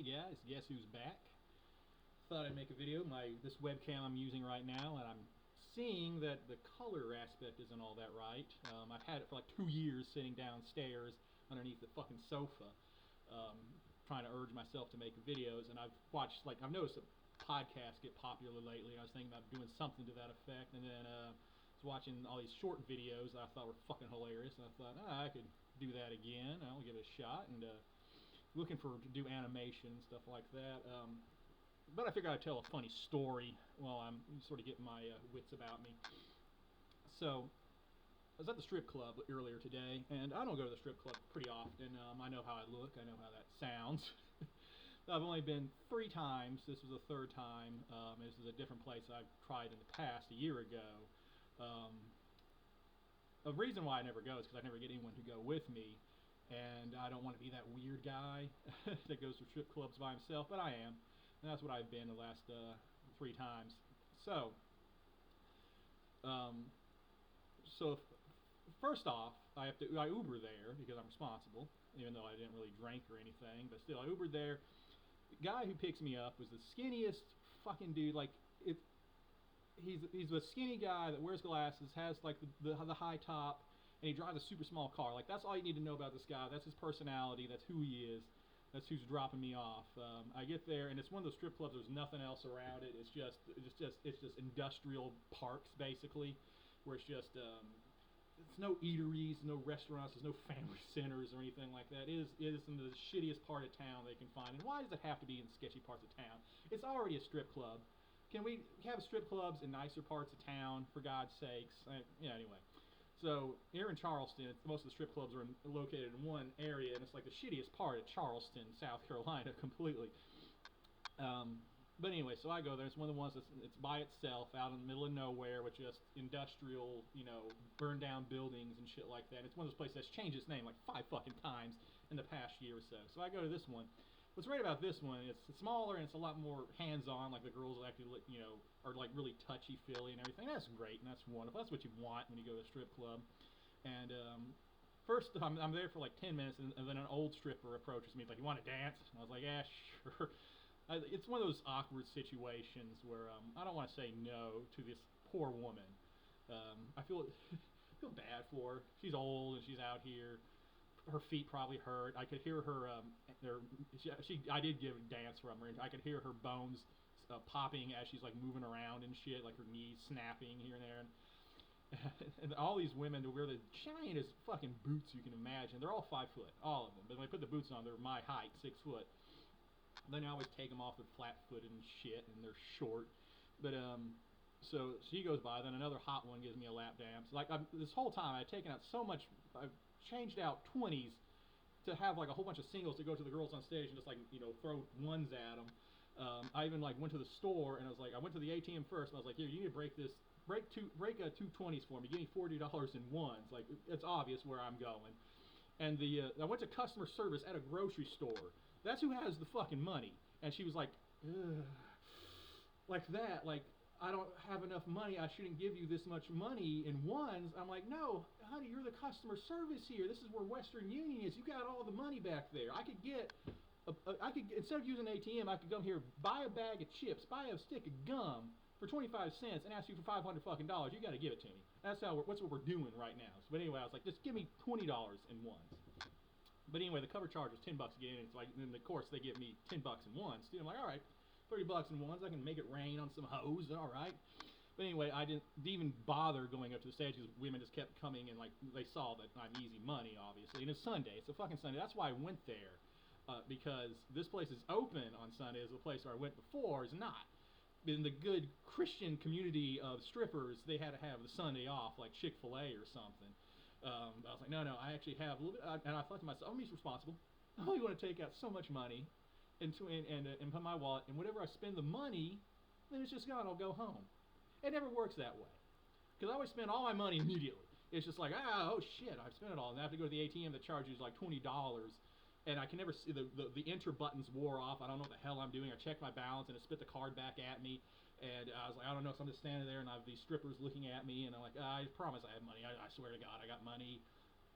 Hey guys, guess who's back? Thought I'd make a video. This webcam I'm using right now, and I'm seeing that the color aspect isn't all that right. I've had it for like 2 years sitting downstairs underneath the fucking sofa, trying to urge myself to make videos, and I've noticed that podcasts get popular lately, and I was thinking about doing something to that effect, and then I was watching all these short videos that I thought were fucking hilarious, and I thought, I could do that again. I'll give it a shot, and looking to do animation and stuff like that. But I figured I'd tell a funny story while I'm sort of getting my wits about me. So, I was at the strip club earlier today, and I don't go to the strip club pretty often. I know how I look, I know how that sounds. I've only been 3 times. This was the 3rd time. This is a different place I've tried in the past, a year ago. The reason why I never go is because I never get anyone to go with me, and I don't want to be that weird guy that goes to strip clubs by himself, but I am. And that's what I've been the last 3 times. So, first off, I Uber there because I'm responsible, even though I didn't really drink or anything. But still, I Ubered there. The guy who picks me up was the skinniest fucking dude. He's the skinny guy that wears glasses, has like the high top, and he drives a super small car. Like, that's all you need to know about this guy. That's his personality. That's who he is. That's who's dropping me off. I get there, and it's one of those strip clubs. There's nothing else around it. It's just industrial parks, basically, where it's no eateries, no restaurants, there's no family centers or anything like that. It is in the shittiest part of town they can find. And why does it have to be in sketchy parts of town? It's already a strip club. Can we have strip clubs in nicer parts of town, for God's sakes? Anyway. So here in Charleston, most of the strip clubs are located in one area, and it's like the shittiest part of Charleston, South Carolina, completely. But anyway, so I go there. It's one of the ones it's by itself, out in the middle of nowhere, with just industrial, burned down buildings and shit like that. It's one of those places that's changed its name like 5 fucking times in the past year or so. So I go to this one. What's great about this one, it's smaller and it's a lot more hands-on. Like, the girls actually, are like really touchy-feely and everything. That's great and that's wonderful. That's what you want when you go to a strip club. And first, I'm there for like 10 minutes, and then an old stripper approaches me. He's like, "You want to dance?" And I was like, "Yeah, sure." It's one of those awkward situations where I don't want to say no to this poor woman. I feel bad for her. She's old and she's out here. Her feet probably hurt. I could hear her. I did give a dance from her, and I could hear her bones popping as she's like moving around and shit, like her knees snapping here and there. And all these women to wear the giantest fucking boots you can imagine. They're all 5 foot, all of them. But when I put the boots on, they're my height, 6 foot. Then I always take them off. They're flat-footed and shit, and they're short. But so she goes by. Then another hot one gives me a lap dance. Like, this whole time, I've taken out so much. I've changed out 20s to have like a whole bunch of singles to go to the girls on stage and just throw ones at them. I even went to the store, and I went to the ATM first, and I was like, "Here, you need to break two 20s for me. Give me $40 in ones." Like, it's obvious where I'm going. And I went to customer service at a grocery store. That's who has the fucking money. And she was like, ugh, like that, like, "I don't have enough money. I shouldn't give you this much money in ones." I'm like, "No, honey, you're the customer service here. This is where Western Union is. You got all the money back there. I could get, instead of using an ATM, I could come here, buy a bag of chips, buy a stick of gum for 25 cents, and ask you for $500 fucking dollars. You got to give it to me." That's what we're doing right now. So, but anyway, I was like, "Just give me $20 in ones." But anyway, the cover charge was $10 again. And it's like, then of course they give me $10 in ones. Dude, I'm like, all right, $30 in ones. I can make it rain on some hoes. All right. But anyway, I didn't even bother going up to the stage because women just kept coming, and like, they saw that I'm easy money, obviously. And it's Sunday. It's a fucking Sunday. That's why I went there, because this place is open on Sundays. The place where I went before is not. In the good Christian community of strippers, they had to have the Sunday off, like Chick-fil-A or something. I was like, no, I actually have a little bit, and I thought to myself, I'm being responsible. I only want to take out so much money and put in my wallet, and whatever I spend the money, then it's just gone. I'll go home. It never works that way, because I always spend all my money immediately. It's just like, oh shit, I've spent it all, and I have to go to the ATM that charges like $20, and I can never see the enter buttons wore off. I don't know what the hell I'm doing. I checked my balance, and it spit the card back at me. And I was like, I don't know, so I'm just standing there, and I have these strippers looking at me, and I'm like, I promise I have money. I swear to God, I got money.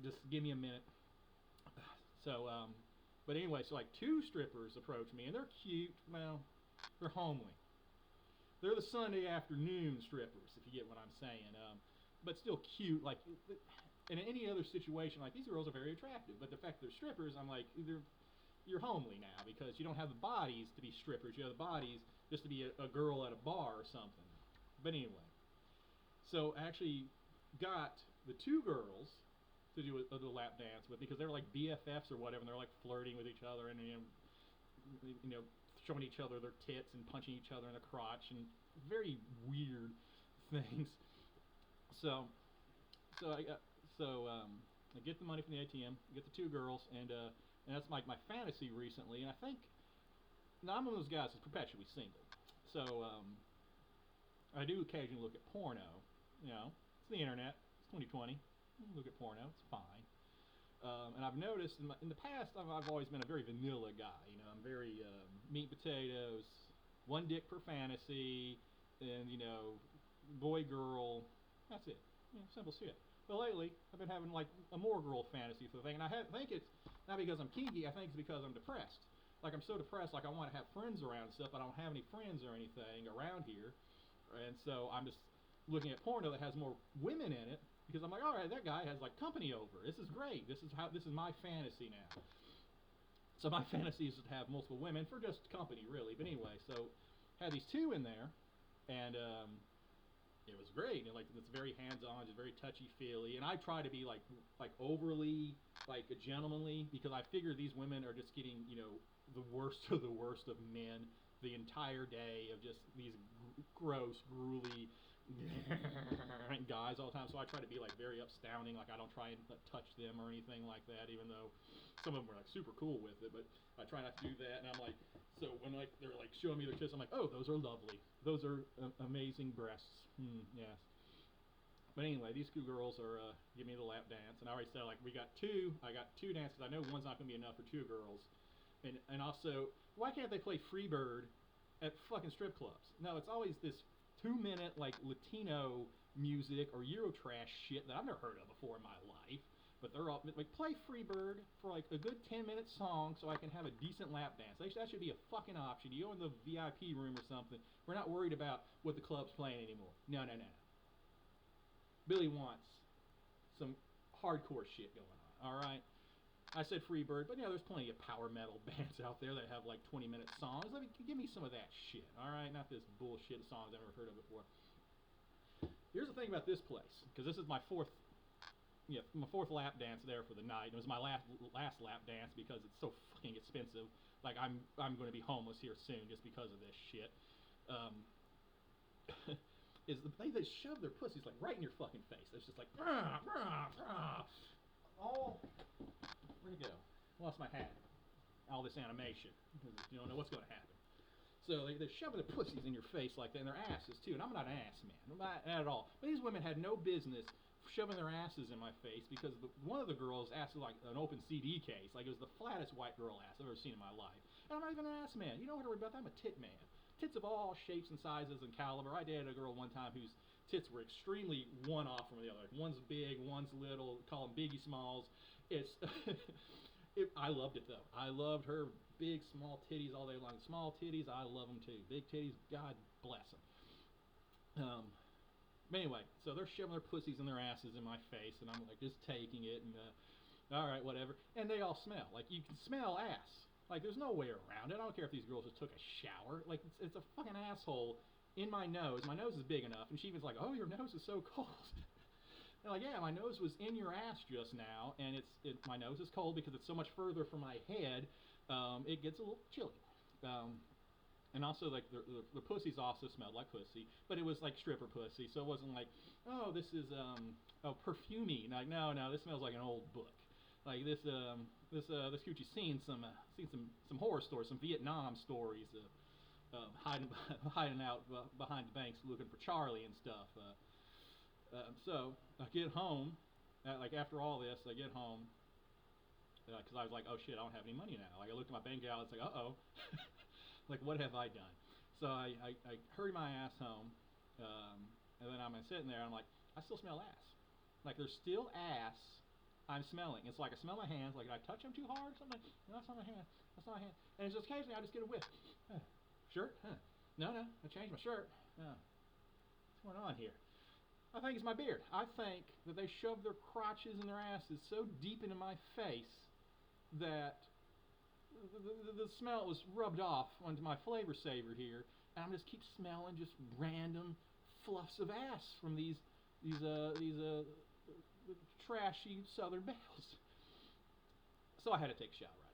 Just give me a minute. So But anyway, so like two strippers approach me, and they're cute. Well, they're homely. They're the Sunday afternoon strippers, if you get what I'm saying. But still cute. Like, in any other situation, like these girls are very attractive. But the fact they're strippers, I'm like, you're homely now because you don't have the bodies to be strippers. You have the bodies just to be a girl at a bar or something. But anyway, so I actually got the two girls to do a little lap dance with me because they're like BFFs or whatever, and they're like flirting with each other and showing each other their tits and punching each other in the crotch and very weird things. So I get the money from the ATM, get the two girls, and that's like my fantasy recently. And I think now I'm one of those guys who's perpetually single. So I do occasionally look at porno. It's the internet. It's 2020. Look at porno. It's fine. And I've noticed in the past I've always been a very vanilla guy. I'm very meat and potatoes, one dick per fantasy, and boy girl. That's it. Simple shit. But lately I've been having like a more girl fantasy for the thing, and I think it's not because I'm kinky. I think it's because I'm depressed. Like I'm so depressed. Like I want to have friends around and stuff. I don't have any friends or anything around here, and so I'm just looking at porno that has more women in it. Because I'm like, all right, that guy has like company over. This is great. This is my fantasy now. So my fantasy is to have multiple women for just company, really. But anyway, so had these two in there, and it was great. And like it's very hands-on, just very touchy-feely. And I try to be like overly like gentlemanly because I figure these women are just getting the worst of the worst of men the entire day of just these gross, gruely guys all the time, so I try to be like very upstanding, like I don't try and touch them or anything like that, even though some of them were like super cool with it, but I try not to do that. And I'm like, so when like they're like showing me their tits, I'm like, oh, those are lovely, those are amazing breasts. Yes. But anyway, these two girls are giving me the lap dance, and I already said like I got two dances. I know one's not going to be enough for two girls, and also why can't they play Freebird at fucking strip clubs? No, it's always this 2-minute like Latino music or Eurotrash shit that I've never heard of before in my life. But they're all like, play Freebird for like a good 10-minute song so I can have a decent lap dance. That should be a fucking option. You go in the VIP room or something. We're not worried about what the club's playing anymore. No. Billy wants some hardcore shit going on. All right. I said Freebird, but there's plenty of power metal bands out there that have like 20-minute songs. Give me some of that shit, all right? Not this bullshit songs I've never heard of before. Here's the thing about this place, because this is my fourth lap dance there for the night. It was my last lap dance because it's so fucking expensive. Like I'm going to be homeless here soon just because of this shit. They shove their pussies like right in your fucking face. It's just like all. Where'd it go? Lost my hat. All this animation. You don't know what's going to happen. So they're shoving their pussies in your face like that, and their asses too. And I'm not an ass man, not at all. But these women had no business shoving their asses in my face because one of the girls' ass was like an open CD case. Like it was the flattest white girl ass I've ever seen in my life. And I'm not even an ass man. You don't have to worry about that. I'm a tit man. Tits of all shapes and sizes and caliber. I dated a girl one time whose tits were extremely one off from the other. One's big, one's little. Call them Biggie Smalls. It's I loved it though. I loved her big, small titties all day long. Small titties, I love them too. Big titties, God bless them. But anyway, so they're shoving their pussies and their asses in my face, and I'm like just taking it, and all right, whatever. And they all smell. Like you can smell ass. Like there's no way around it. I don't care if these girls just took a shower. Like it's a fucking asshole in my nose. My nose is big enough, and she was like, "Oh, your nose is so cold." And like, yeah, my nose was in your ass just now, and my nose is cold because it's so much further from my head. It gets a little chilly. And also, like, the pussies also smelled like pussy, but it was like stripper pussy, so it wasn't like, oh, this is perfumey. Like, no, this smells like an old book. Like this coochie's seen some horror stories, some Vietnam stories, hiding out behind the banks looking for Charlie and stuff. So I get home, like after all this, I get home, because I was like, oh shit, I don't have any money now. Like I looked at my bank account, it's like, uh-oh, like what have I done? So I hurry my ass home, and then I'm sitting there, and I'm like, I still smell ass. Like there's still ass I'm smelling. It's like I smell my hands, like did I touch them too hard or something? No, that's not my hand. That's not my hand. And it's just occasionally I just get a whiff. Shirt? No, I changed my shirt. What's going on here? I think it's my beard. I think that they shove their crotches and their asses so deep into my face that the smell was rubbed off onto my flavor saver here, and I'm just keep smelling just random fluffs of ass from these trashy southern belles. So I had to take a shower.